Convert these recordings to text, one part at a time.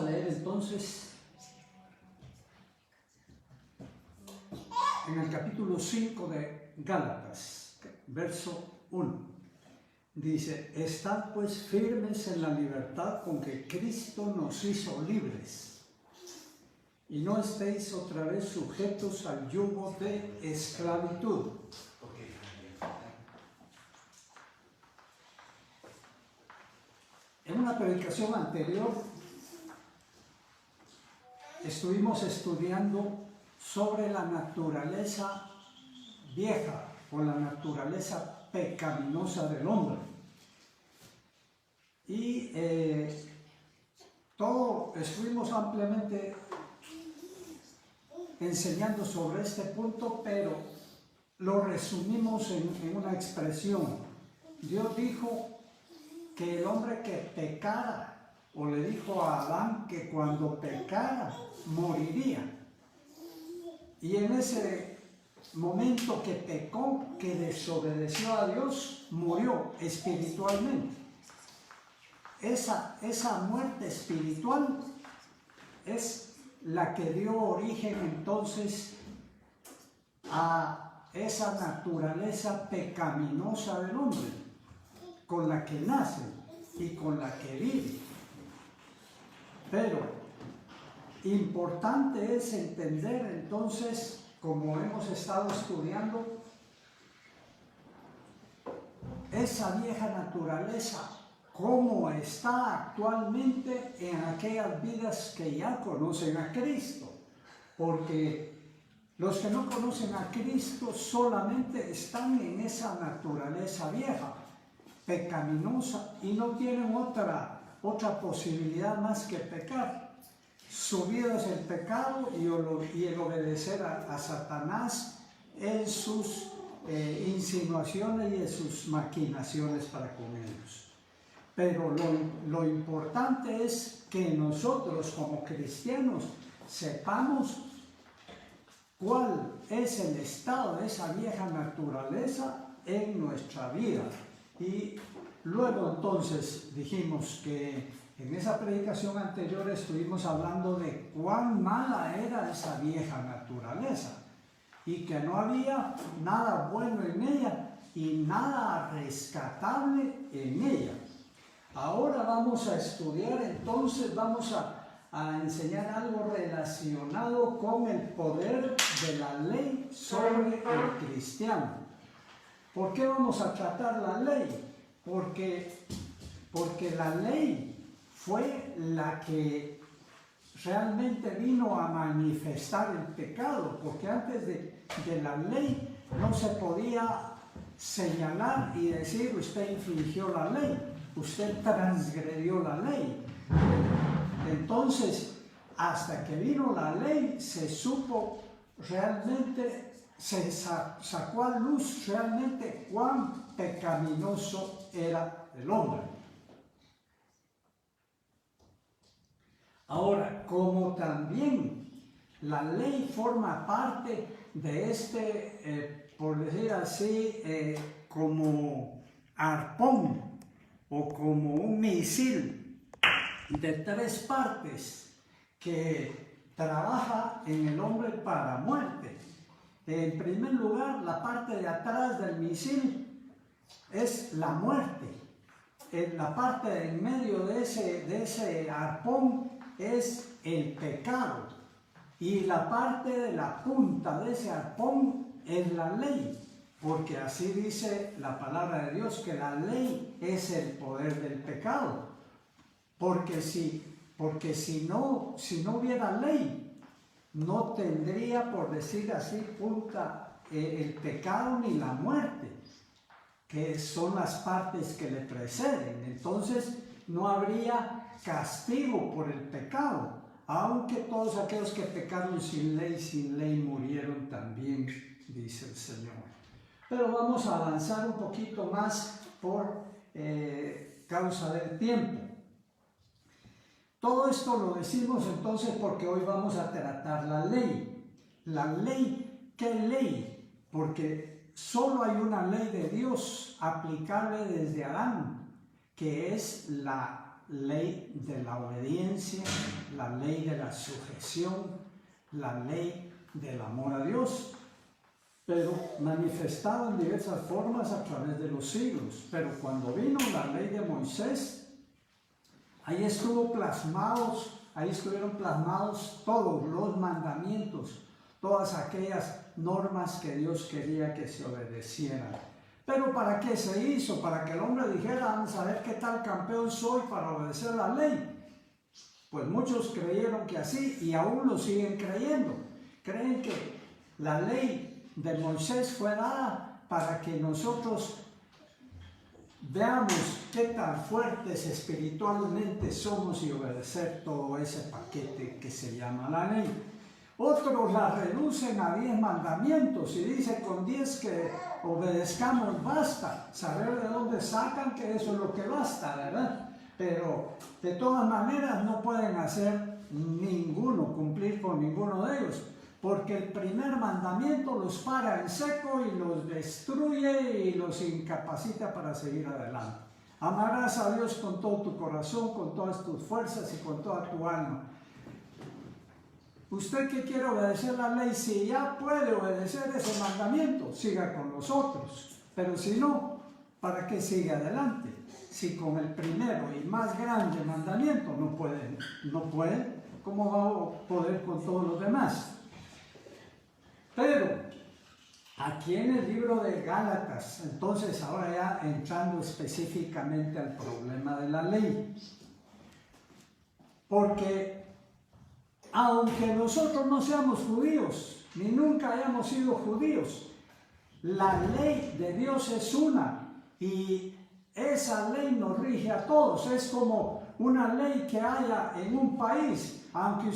leer entonces en el capítulo 5 de Gálatas, verso 1. Dice: estad pues firmes en la libertad con que Cristo nos hizo libres, y no estéis otra vez sujetos al yugo de esclavitud. En una predicación anterior estuvimos estudiando sobre la naturaleza vieja o la naturaleza pecaminosa del hombre. Y estuvimos ampliamente enseñando sobre este punto, pero lo resumimos en una expresión. Dios dijo que el hombre que pecara, o le dijo a Adán que cuando pecara moriría. Y en ese momento que pecó, que desobedeció a Dios, murió espiritualmente. Esa muerte espiritual es la que dio origen entonces a esa naturaleza pecaminosa del hombre, con la que nace y con la que vive. Pero importante es entender entonces, como hemos estado estudiando, esa vieja naturaleza, cómo está actualmente en aquellas vidas que ya conocen a Cristo. Porque los que no conocen a Cristo solamente están en esa naturaleza vieja, pecaminosa, y no tienen otra posibilidad más que pecar. Su vida es el pecado y el obedecer a Satanás en sus insinuaciones y en sus maquinaciones para con ellos. Pero lo importante es que nosotros como cristianos sepamos cuál es el estado de esa vieja naturaleza en nuestra vida. Y luego entonces dijimos que en esa predicación anterior estuvimos hablando de cuán mala era esa vieja naturaleza y que no había nada bueno en ella y nada rescatable en ella. Ahora vamos a estudiar, entonces vamos a enseñar algo relacionado con el poder de la ley sobre el cristiano. ¿Por qué vamos a tratar la ley? Porque la ley fue la que realmente vino a manifestar el pecado, porque antes de la ley no se podía señalar y decir: usted infringió la ley, usted transgredió la ley. Entonces, hasta que vino la ley, se supo realmente, se sacó a luz realmente cuán pecaminoso era el hombre. Ahora, como también la ley forma parte de por decir así, como arpón o como un misil de 3 partes que trabaja en el hombre para muerte. En primer lugar, la parte de atrás del misil es la muerte. En la parte de en medio de ese arpón es el pecado. Y la parte de la punta de ese arpón es la ley. Porque así dice la palabra de Dios, que la ley es el poder del pecado. Porque si no hubiera ley, no tendría, por decir así, punta el pecado ni la muerte, que son las partes que le preceden. Entonces no habría castigo por el pecado, aunque todos aquellos que pecaron sin ley murieron también, dice el Señor. Pero vamos a avanzar un poquito más por causa del tiempo. Todo esto lo decimos entonces porque hoy vamos a tratar la ley. La ley, ¿qué ley? Porque solo hay una ley de Dios aplicable desde Adán, que es la ley de la obediencia, la ley de la sujeción, la ley del amor a Dios, pero manifestado en diversas formas a través de los siglos. Pero cuando vino la ley de Moisés, ahí estuvieron plasmados todos los mandamientos, todas aquellas normas que Dios quería que se obedecieran. Pero ¿para qué se hizo? Para que el hombre dijera, vamos a ver qué tal campeón soy para obedecer la ley. Pues muchos creyeron que así y aún lo siguen creyendo. Creen que la ley de Moisés fue dada para que nosotros veamos qué tan fuertes espiritualmente somos y obedecer todo ese paquete que se llama la ley. Otros la reducen a 10 mandamientos y dicen con 10 que obedezcamos basta. Saber de dónde sacan que eso es lo que basta, ¿verdad? Pero de todas maneras no pueden hacer ninguno, cumplir con ninguno de ellos. Porque el primer mandamiento los para en seco y los destruye y los incapacita para seguir adelante. Amarás a Dios con todo tu corazón, con todas tus fuerzas y con toda tu alma. Usted que quiere obedecer la ley, si ya puede obedecer ese mandamiento, siga con los otros. Pero si no, ¿para qué sigue adelante? Si con el primero y más grande mandamiento no puede, ¿cómo va a poder con todos los demás? Pero aquí en el libro de Gálatas, entonces ahora ya entrando específicamente al problema de la ley, porque aunque nosotros no seamos judíos, ni nunca hayamos sido judíos, la ley de Dios es una y esa ley nos rige a todos. Es como una ley que haya en un país, aunque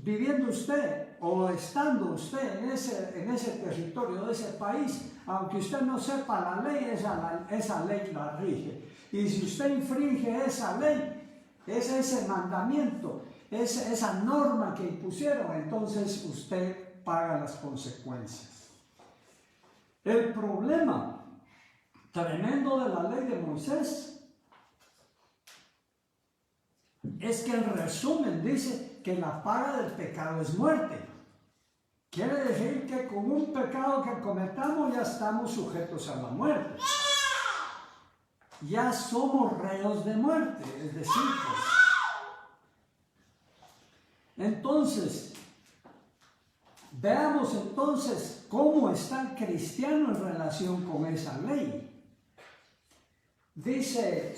viviendo usted o estando usted en ese territorio de ese país, aunque usted no sepa la ley, esa ley la rige. Y si usted infringe esa ley, ese mandamiento, esa norma que impusieron, entonces usted paga las consecuencias. El problema tremendo de la ley de Moisés es que en resumen dice que la paga del pecado es muerte. Quiere decir que con un pecado que cometamos ya estamos sujetos a la muerte. Ya somos reos de muerte, es decir, entonces, veamos entonces cómo está el cristiano en relación con esa ley. Dice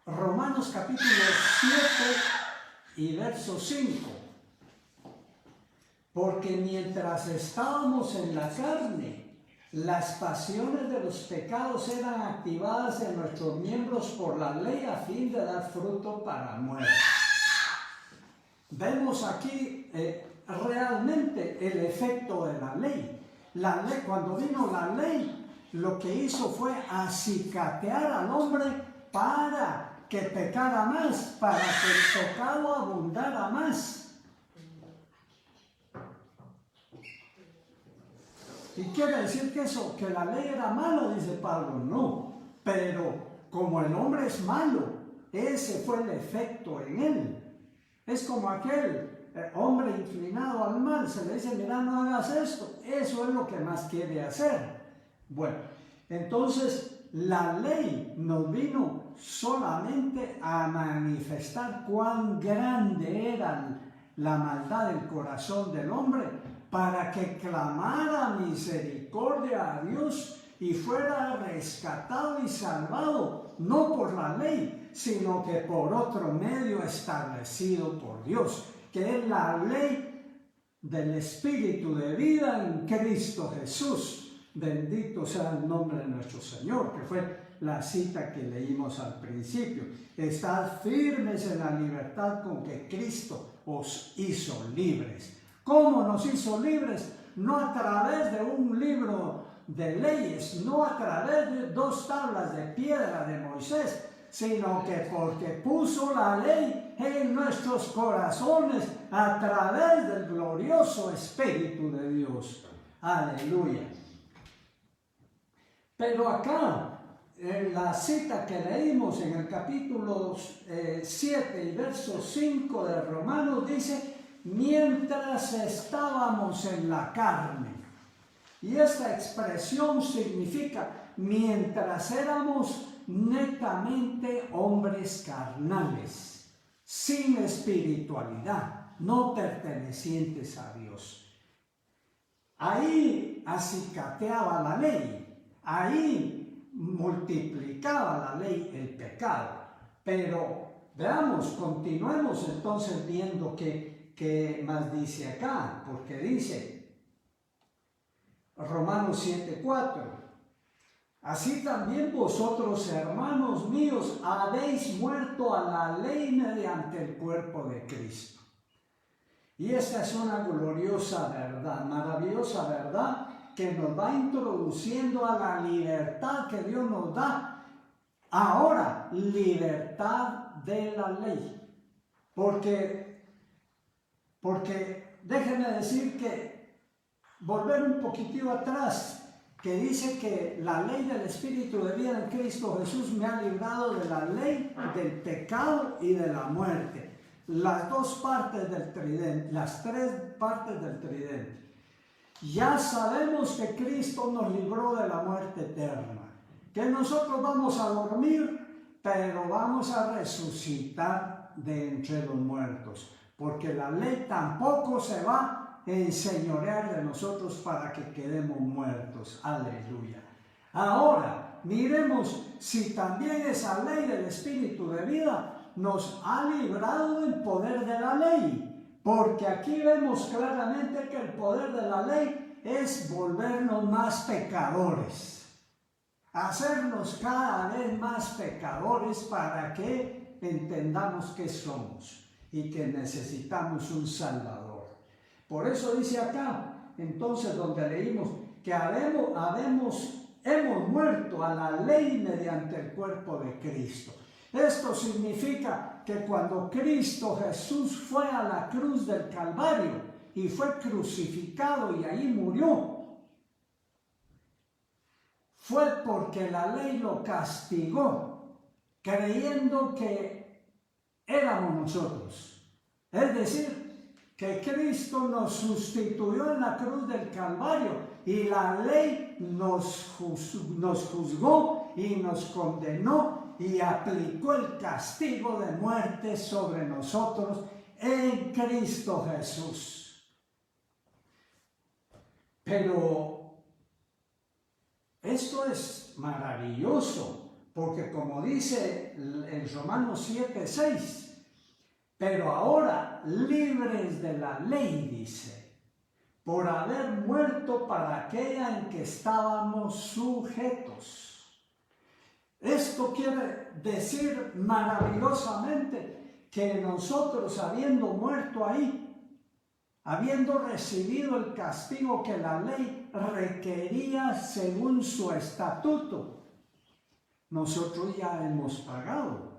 Romanos capítulo 7 y verso 5. Porque mientras estábamos en la carne, las pasiones de los pecados eran activadas en nuestros miembros por la ley a fin de dar fruto para muerte. Vemos aquí realmente el efecto de la ley. La ley, cuando vino la ley, lo que hizo fue acicatear al hombre para que pecara más, para que el pecado abundara más. ¿Y quiere decir que la ley era mala? Dice Pablo. No, pero como el hombre es malo, ese fue el efecto en él. Es como aquel hombre inclinado al mal, se le dice, mira, no hagas esto, eso es lo que más quiere hacer. Bueno, entonces la ley nos vino solamente a manifestar cuán grande era la maldad del corazón del hombre, para que clamara misericordia a Dios y fuera rescatado y salvado, no por la ley, sino que por otro medio establecido por Dios, que es la ley del Espíritu de vida en Cristo Jesús. Bendito sea el nombre de nuestro Señor, que fue la cita que leímos al principio. Estad firmes en la libertad con que Cristo os hizo libres. ¿Cómo nos hizo libres? No a través de un libro de leyes, no a través de 2 tablas de piedra de Moisés, sino que porque puso la ley en nuestros corazones a través del glorioso Espíritu de Dios. Aleluya. Pero acá, en la cita que leímos en el capítulo 7 y verso 5 de Romanos dice, mientras estábamos en la carne. Y esta expresión significa, mientras éramos netamente hombres carnales, sin espiritualidad, no pertenecientes a Dios. Ahí acicateaba la ley, ahí multiplicaba la ley el pecado. Pero veamos, continuemos entonces viendo qué más dice acá, porque dice Romanos 7:4, así también vosotros, hermanos míos, habéis muerto a la ley mediante el cuerpo de Cristo. Y esta es una gloriosa verdad, maravillosa verdad, que nos va introduciendo a la libertad que Dios nos da. Ahora, libertad de la ley. Porque déjenme decir que, volver un poquitito atrás, que dice que la ley del Espíritu de vida en Cristo Jesús me ha librado de la ley del pecado y de la muerte. Las dos partes del tridente, las tres partes del tridente. Ya sabemos que Cristo nos libró de la muerte eterna, que nosotros vamos a dormir, pero vamos a resucitar de entre los muertos, porque la ley tampoco se va a enseñorear de nosotros para que quedemos muertos. Aleluya. Ahora, miremos si también esa ley del Espíritu de vida nos ha librado del poder de la ley, porque aquí vemos claramente que el poder de la ley es volvernos más pecadores, hacernos cada vez más pecadores para que entendamos que somos y que necesitamos un Salvador. Por eso dice acá, entonces, donde leímos que hemos muerto a la ley mediante el cuerpo de Cristo. Esto significa que cuando Cristo Jesús fue a la cruz del Calvario y fue crucificado y ahí murió, fue porque la ley lo castigó, creyendo que éramos nosotros. Es decir, que Cristo nos sustituyó en la cruz del Calvario y la ley nos juzgó y nos condenó y aplicó el castigo de muerte sobre nosotros en Cristo Jesús. Pero esto es maravilloso, porque como dice en Romanos 7:6, pero ahora libres de la ley, dice, por haber muerto para aquella en que estábamos sujetos. Esto quiere decir maravillosamente que nosotros, habiendo muerto ahí, habiendo recibido el castigo que la ley requería según su estatuto, nosotros ya hemos pagado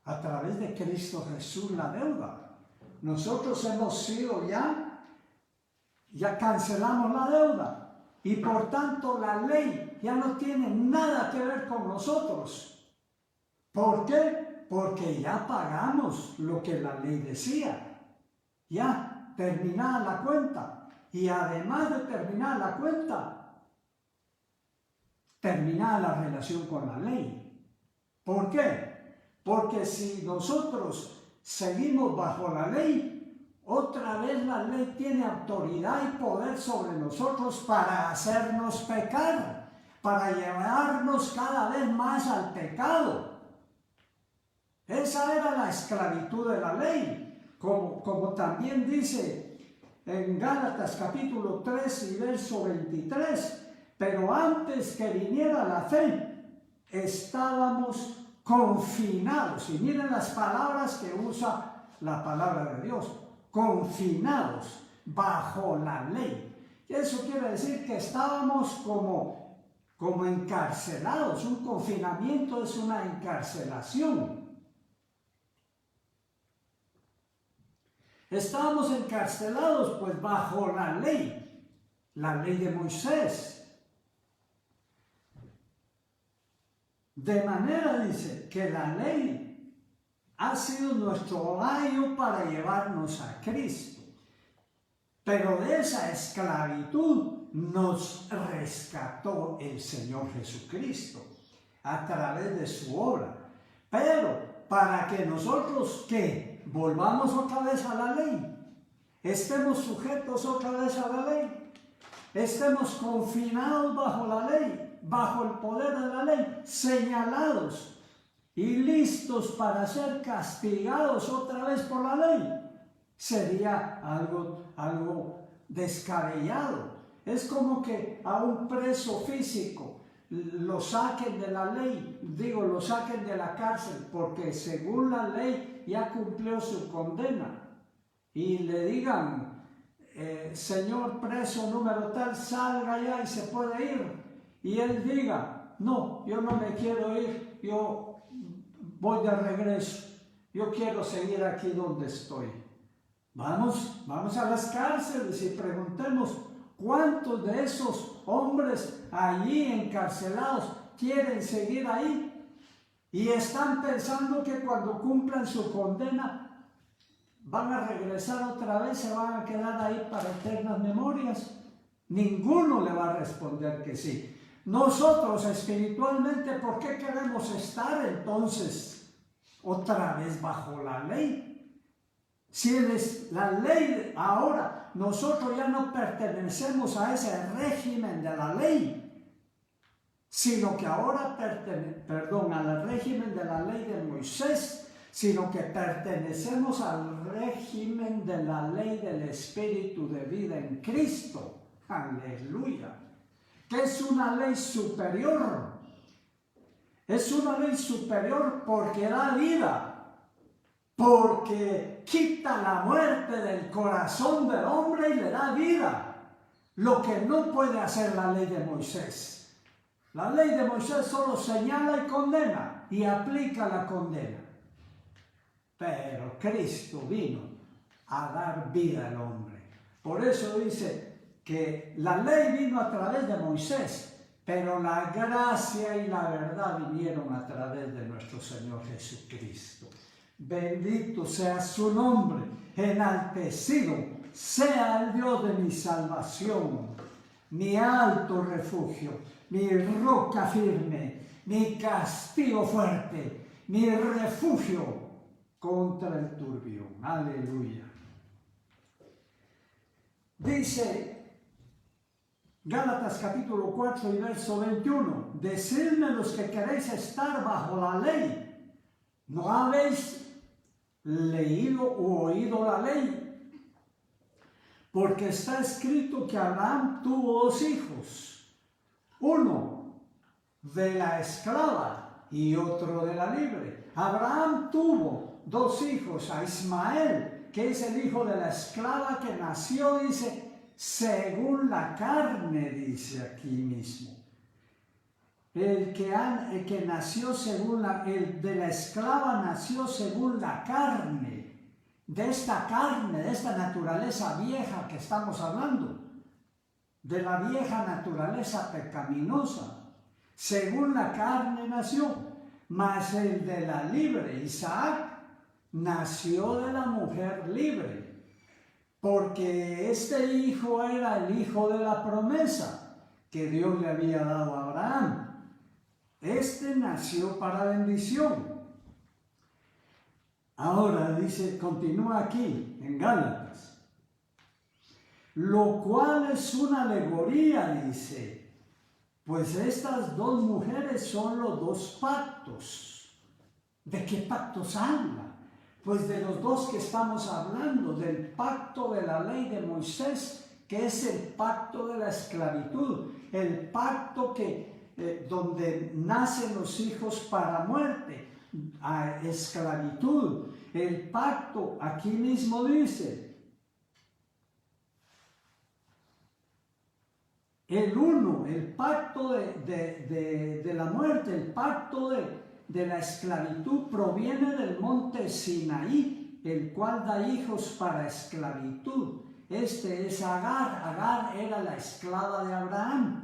a través de Cristo Jesús la deuda. Nosotros hemos sido ya cancelamos la deuda. Y por tanto la ley ya no tiene nada que ver con nosotros. ¿Por qué? Porque ya pagamos lo que la ley decía. Ya terminada la cuenta. Y además de terminar la cuenta, terminada la relación con la ley. ¿Por qué? Porque si nosotros seguimos bajo la ley, otra vez la ley tiene autoridad y poder sobre nosotros para hacernos pecar, para llevarnos cada vez más al pecado. Esa era la esclavitud de la ley, como también dice en Gálatas capítulo 3 y verso 23, pero antes que viniera la fe, estábamos confinados. Y miren las palabras que usa la palabra de Dios. Confinados bajo la ley. Y eso quiere decir que estábamos como encarcelados. Un confinamiento es una encarcelación. Estábamos encarcelados pues bajo la ley de Moisés. De manera, dice, que la ley ha sido nuestro layo para llevarnos a Cristo. Pero de esa esclavitud nos rescató el Señor Jesucristo a través de su obra. Pero para que nosotros, ¿qué? Volvamos otra vez a la ley. Estemos sujetos otra vez a la ley. Estemos confinados bajo la ley, bajo el poder de la ley, señalados y listos para ser castigados otra vez por la ley. Sería algo descabellado. Es como que a un preso físico lo saquen de la ley, lo saquen de la cárcel, porque según la ley ya cumplió su condena. Y le digan, señor preso número tal, salga ya y se puede ir. Y él diga, no, yo no me quiero ir, yo voy de regreso, yo quiero seguir aquí donde estoy. Vamos a las cárceles y preguntemos cuántos de esos hombres allí encarcelados quieren seguir ahí y están pensando que cuando cumplan su condena van a regresar otra vez, se van a quedar ahí para eternas memorias. Ninguno le va a responder que sí. Nosotros espiritualmente, ¿por qué queremos estar entonces otra vez bajo la ley? Si es la ley ahora, nosotros ya no pertenecemos a ese régimen de la ley, sino que ahora al régimen de la ley de Moisés, sino que pertenecemos al régimen de la ley del Espíritu de vida en Cristo. Aleluya. Que es una ley superior. Es una ley superior porque da vida. Porque quita la muerte del corazón del hombre y le da vida. Lo que no puede hacer la ley de Moisés. La ley de Moisés solo señala y condena y aplica la condena. Pero Cristo vino a dar vida al hombre. Por eso dice que la ley vino a través de Moisés, pero la gracia y la verdad vinieron a través de nuestro Señor Jesucristo. Bendito sea su nombre, enaltecido sea el Dios de mi salvación, mi alto refugio, mi roca firme, mi castillo fuerte, mi refugio contra el turbión. Aleluya. Dice Gálatas capítulo 4 y verso 21, decidme los que queréis estar bajo la ley, ¿no habéis leído o oído la ley? Porque está escrito que Abraham tuvo dos hijos, uno de la esclava y otro de la libre. Abraham tuvo dos hijos, a Ismael, que es el hijo de la esclava que nació, dice, según la carne, dice aquí mismo. El que nació el de la esclava nació según la carne, de esta naturaleza vieja que estamos hablando, de la vieja naturaleza pecaminosa, según la carne nació, mas el de la libre, Isaac, nació de la mujer libre, porque este hijo era el hijo de la promesa que Dios le había dado a Abraham. Este nació para bendición. Ahora dice, continúa aquí en Gálatas, lo cual es una alegoría, dice, pues estas dos mujeres son los dos pactos. ¿De qué pactos habla? Pues de los dos que estamos hablando, del pacto de la ley de Moisés, que es el pacto de la esclavitud, el pacto donde nacen los hijos para muerte, a esclavitud. El pacto, aquí mismo dice, el pacto de la muerte, el pacto de la esclavitud proviene del monte Sinaí, el cual da hijos para esclavitud. Este es Agar. Agar era la esclava de Abraham.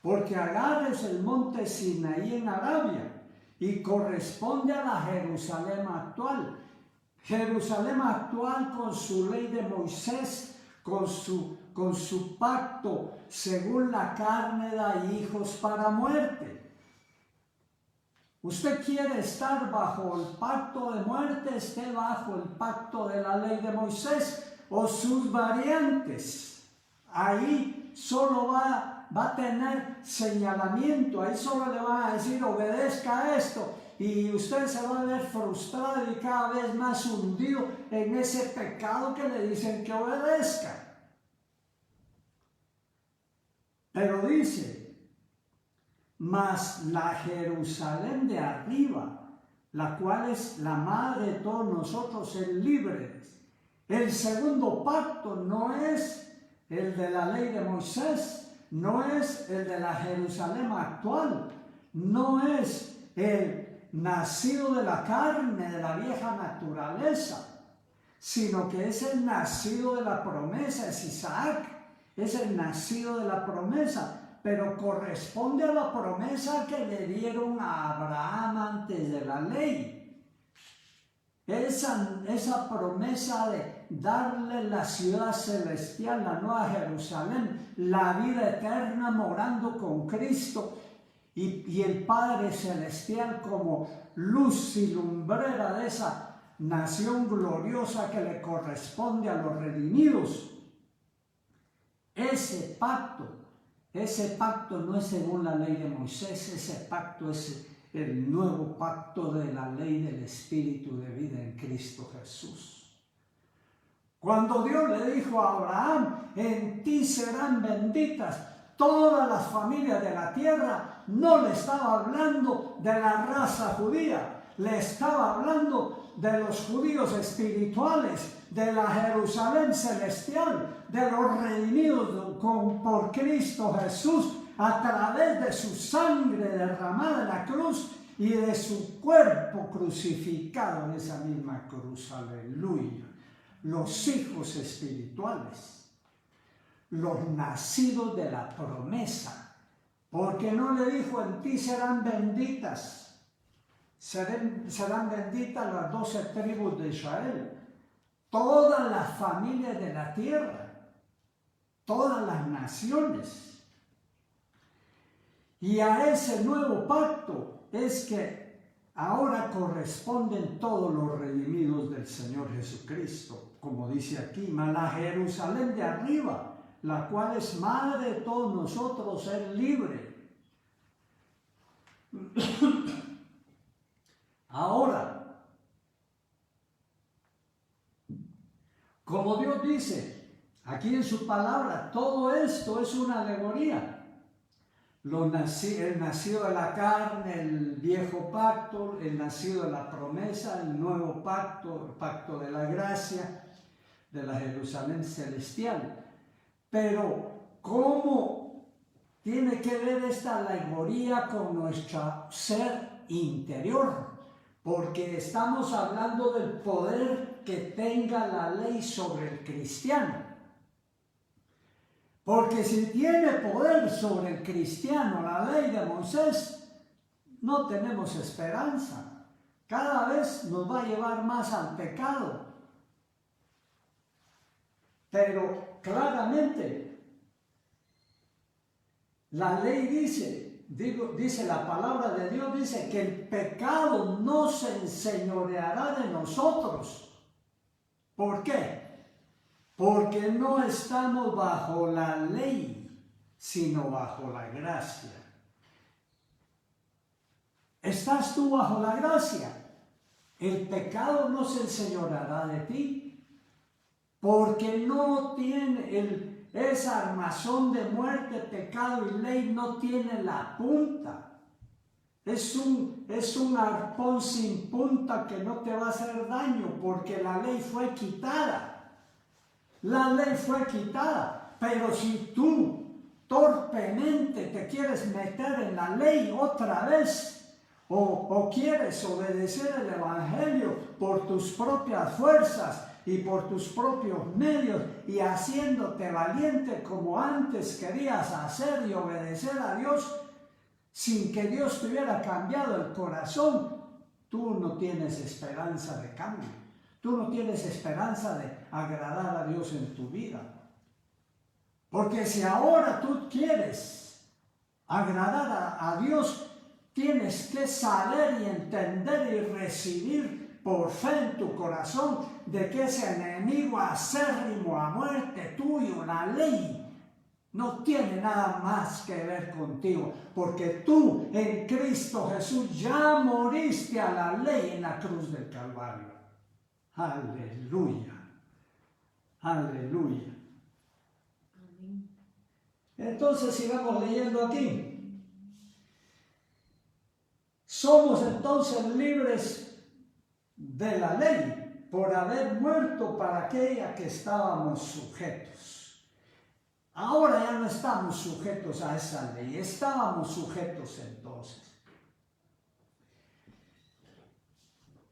porque Agar es el monte Sinaí en Arabia y corresponde a la Jerusalén actual. Jerusalén actual con su ley de Moisés, con su pacto, según la carne da hijos para muerte. Usted quiere estar bajo el pacto de muerte, esté bajo el pacto de la ley de Moisés o sus variantes. Ahí solo va a tener señalamiento, ahí solo le van a decir obedezca a esto y usted se va a ver frustrado y cada vez más hundido en ese pecado que le dicen que obedezca. Pero dice, mas la Jerusalén de arriba, la cual es la madre de todos nosotros, el libres. El segundo pacto no es el de la ley de Moisés, no es el de la Jerusalén actual, no es el nacido de la carne, de la vieja naturaleza, sino que es el nacido de la promesa, es Isaac, es el nacido de la promesa, pero corresponde a la promesa que le dieron a Abraham antes de la ley. Esa promesa de darle la ciudad celestial, la nueva Jerusalén, la vida eterna morando con Cristo y el Padre Celestial como luz y lumbrera de esa nación gloriosa que le corresponde a los redimidos. Ese pacto no es según la ley de Moisés, ese pacto es el nuevo pacto de la ley del Espíritu de vida en Cristo Jesús. Cuando Dios le dijo a Abraham, en ti serán benditas todas las familias de la tierra, no le estaba hablando de la raza judía, le estaba hablando de los judíos espirituales, de la Jerusalén celestial, de los redimidos por Cristo Jesús, a través de su sangre derramada en la cruz y de su cuerpo crucificado en esa misma cruz. Aleluya. Los hijos espirituales, los nacidos de la promesa, porque no le dijo en ti serán benditas, serán benditas las 12 tribus de Israel, todas las familias de la tierra, todas las naciones. Y a ese nuevo pacto es que ahora corresponden todos los redimidos del Señor Jesucristo, como dice aquí, mas la Jerusalén de arriba, la cual es madre de todos nosotros, es libre. Ahora, como Dios dice aquí en su palabra, todo esto es una alegoría. El nacido de la carne, el viejo pacto, el nacido de la promesa, el nuevo pacto, el pacto de la gracia, de la Jerusalén celestial. Pero, ¿cómo tiene que ver esta alegoría con nuestro ser interior? Porque estamos hablando del poder que tenga la ley sobre el cristiano. Porque si tiene poder sobre el cristiano la ley de Moisés, no tenemos esperanza. Cada vez nos va a llevar más al pecado. Pero claramente, la ley dice la palabra de Dios, dice que el pecado no se enseñoreará de nosotros. ¿Por qué? Porque no estamos bajo la ley, sino bajo la gracia. ¿Estás tú bajo la gracia? El pecado no se enseñoreará de ti, porque no tiene esa armazón de muerte, pecado y ley, no tiene la punta. Es un arpón sin punta que no te va a hacer daño, porque la ley fue quitada. La ley fue quitada, pero si tú torpemente te quieres meter en la ley otra vez o quieres obedecer el Evangelio por tus propias fuerzas, y por tus propios medios y haciéndote valiente como antes querías hacer y obedecer a Dios sin que Dios te hubiera cambiado el corazón, tú no tienes esperanza de cambio. Tú no tienes esperanza de agradar a Dios en tu vida. Porque si ahora tú quieres agradar a Dios, tienes que saber y entender y recibir por fe en tu corazón de que ese enemigo acérrimo a muerte tuyo, la ley, no tiene nada más que ver contigo, porque tú en Cristo Jesús ya moriste a la ley en la cruz del Calvario. Aleluya, aleluya. Entonces sigamos leyendo aquí. Somos entonces libres de la ley por haber muerto para aquella que estábamos sujetos. Ahora ya no estamos sujetos a esa ley, estábamos sujetos entonces.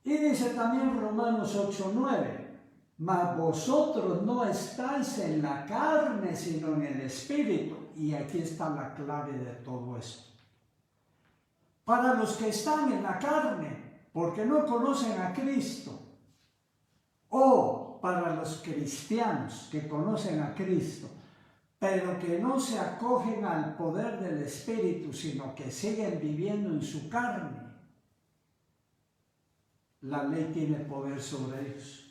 Y dice también Romanos 8:9, mas vosotros no estáis en la carne, sino en el Espíritu. Y aquí está la clave de todo esto. Para los que están en la carne, porque no conocen a Cristo, o para los cristianos que conocen a Cristo, pero que no se acogen al poder del Espíritu, sino que siguen viviendo en su carne, la ley tiene poder sobre ellos.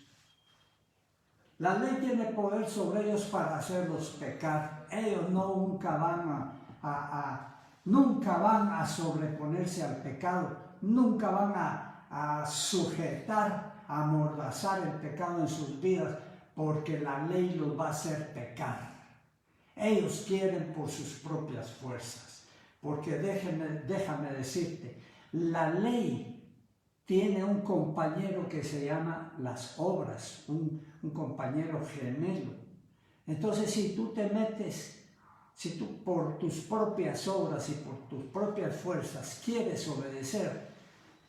La ley tiene poder sobre ellos para hacerlos pecar. Ellos nunca van a sobreponerse al pecado, nunca van a sujetar, a amordazar el pecado en sus vidas, porque la ley los va a hacer pecar. Ellos quieren por sus propias fuerzas, porque déjame decirte, la ley tiene un compañero que se llama las obras, un compañero gemelo. Entonces, si tú te metes, si tú por tus propias obras y por tus propias fuerzas quieres obedecer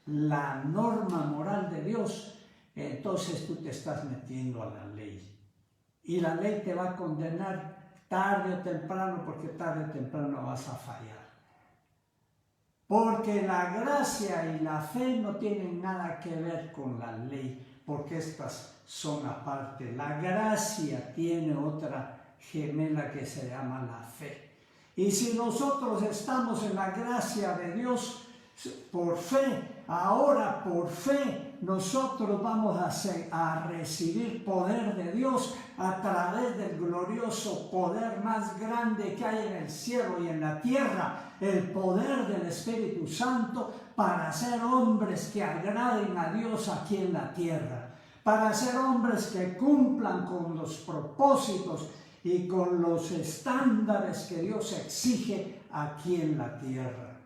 la norma moral de Dios, entonces tú te estás metiendo a la ley. Y la ley te va a condenar tarde o temprano, porque tarde o temprano vas a fallar. Porque la gracia y la fe no tienen nada que ver con la ley, porque estas son aparte. La gracia tiene otra gemela que se llama la fe. Y si nosotros estamos en la gracia de Dios por fe, ahora por fe nosotros vamos a recibir poder de Dios a través del glorioso poder más grande que hay en el cielo y en la tierra, el poder del Espíritu Santo, para ser hombres que agraden a Dios aquí en la tierra, para ser hombres que cumplan con los propósitos y con los estándares que Dios exige aquí en la tierra.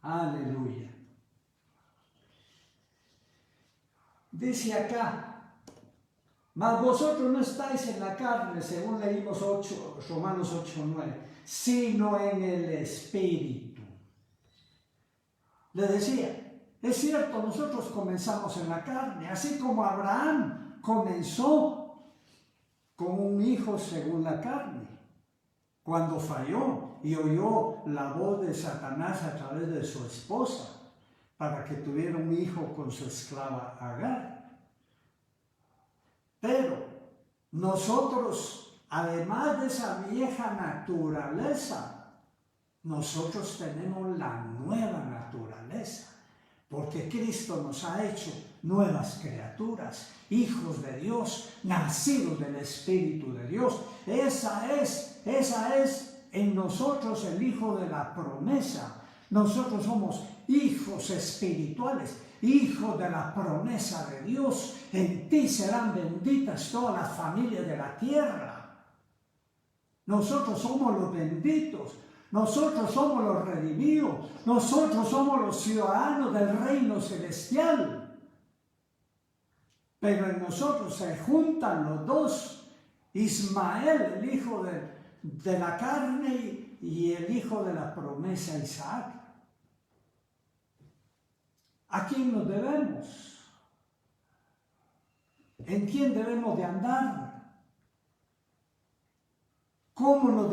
Aleluya. Dice acá, mas vosotros no estáis en la carne, según leímos Romanos 8:9, sino en el Espíritu. Le decía, es cierto, nosotros comenzamos en la carne, así como Abraham comenzó con un hijo según la carne, cuando falló y oyó la voz de Satanás a través de su esposa, para que tuviera un hijo con su esclava Agar. Pero nosotros, además de esa vieja naturaleza, nosotros tenemos la nueva naturaleza, porque Cristo nos ha hecho nuevas criaturas, hijos de Dios, nacidos del Espíritu de Dios. Esa es en nosotros el hijo de la promesa. Nosotros somos hijos espirituales, hijos de la promesa de Dios. En ti serán benditas todas las familias de la tierra. Nosotros somos los benditos, nosotros somos los redimidos, nosotros somos los ciudadanos del reino celestial. Pero en nosotros se juntan los dos, Ismael, el hijo de la carne, y el hijo de la promesa, Isaac. ¿A quién nos debemos? ¿En quién debemos de andar? ¿Cómo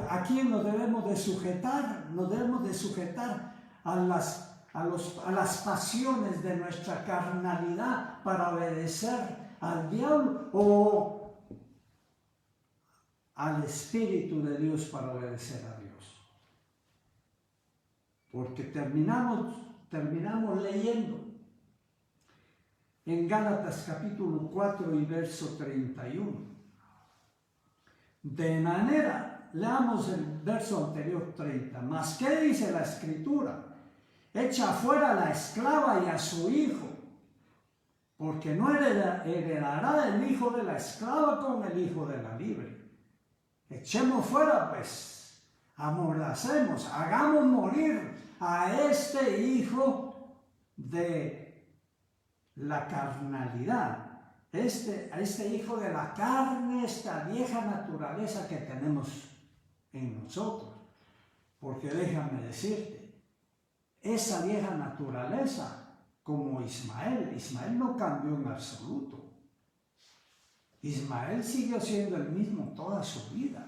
a quién nos debemos de sujetar? Nos debemos de sujetar a las pasiones de nuestra carnalidad para obedecer al diablo o al Espíritu de Dios para obedecer a Dios. Porque terminamos leyendo en Gálatas capítulo 4 y verso 31. De manera, leamos el verso anterior 30. Mas, ¿qué dice la Escritura? Echa fuera a la esclava y a su hijo, porque no heredará el hijo de la esclava con el hijo de la libre. Echemos fuera, pues, amordacemos, hagamos morir a este hijo de la carnalidad, a este hijo de la carne, esta vieja naturaleza que tenemos en nosotros. Porque déjame decirte, esa vieja naturaleza, como Ismael no cambió en absoluto. Ismael siguió siendo el mismo toda su vida.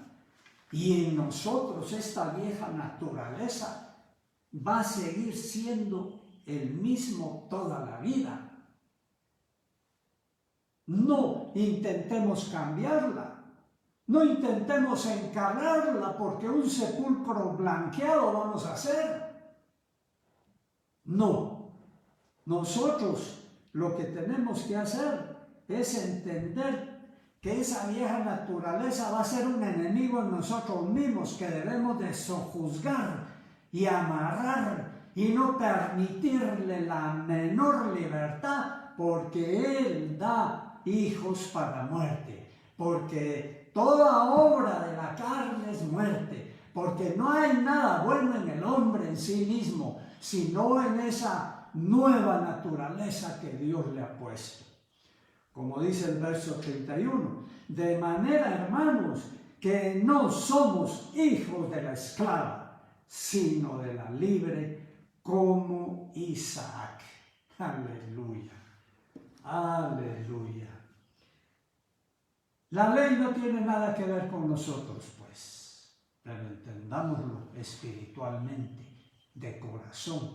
Y en nosotros esta vieja naturaleza va a seguir siendo el mismo toda la vida. No intentemos cambiarla, no intentemos encararla porque un sepulcro blanqueado vamos a hacer. No, nosotros lo que tenemos que hacer es entender que esa vieja naturaleza va a ser un enemigo en nosotros mismos que debemos de sojuzgar y amarrar y no permitirle la menor libertad, porque Él da hijos para muerte, porque toda obra de la carne es muerte, porque no hay nada bueno en el hombre en sí mismo, sino en esa nueva naturaleza que Dios le ha puesto. Como dice el verso 31, de manera, hermanos, que no somos hijos de la esclava, sino de la libre, como Isaac. Aleluya, aleluya. La ley no tiene nada que ver con nosotros, pues, pero entendámoslo espiritualmente, de corazón,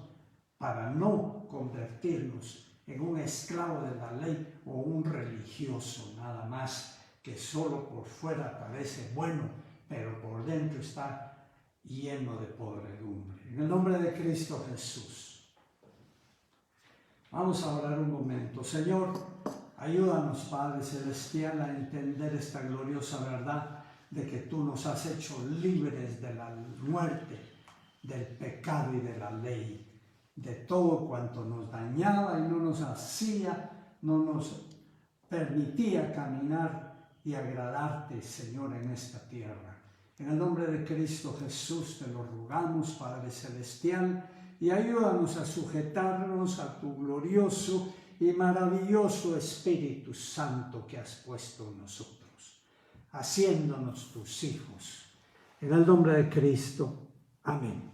para no convertirnos en un esclavo de la ley o un religioso nada más, que solo por fuera parece bueno, pero por dentro está lleno de podredumbre. En el nombre de Cristo Jesús. Vamos a orar un momento. Señor, ayúdanos, Padre Celestial, a entender esta gloriosa verdad de que tú nos has hecho libres de la muerte, del pecado y de la ley, de todo cuanto nos dañaba y no nos permitía caminar y agradarte, Señor, en esta tierra. En el nombre de Cristo Jesús te lo rogamos, Padre Celestial, y ayúdanos a sujetarnos a tu glorioso y maravilloso Espíritu Santo que has puesto en nosotros, haciéndonos tus hijos. En el nombre de Cristo. Amén.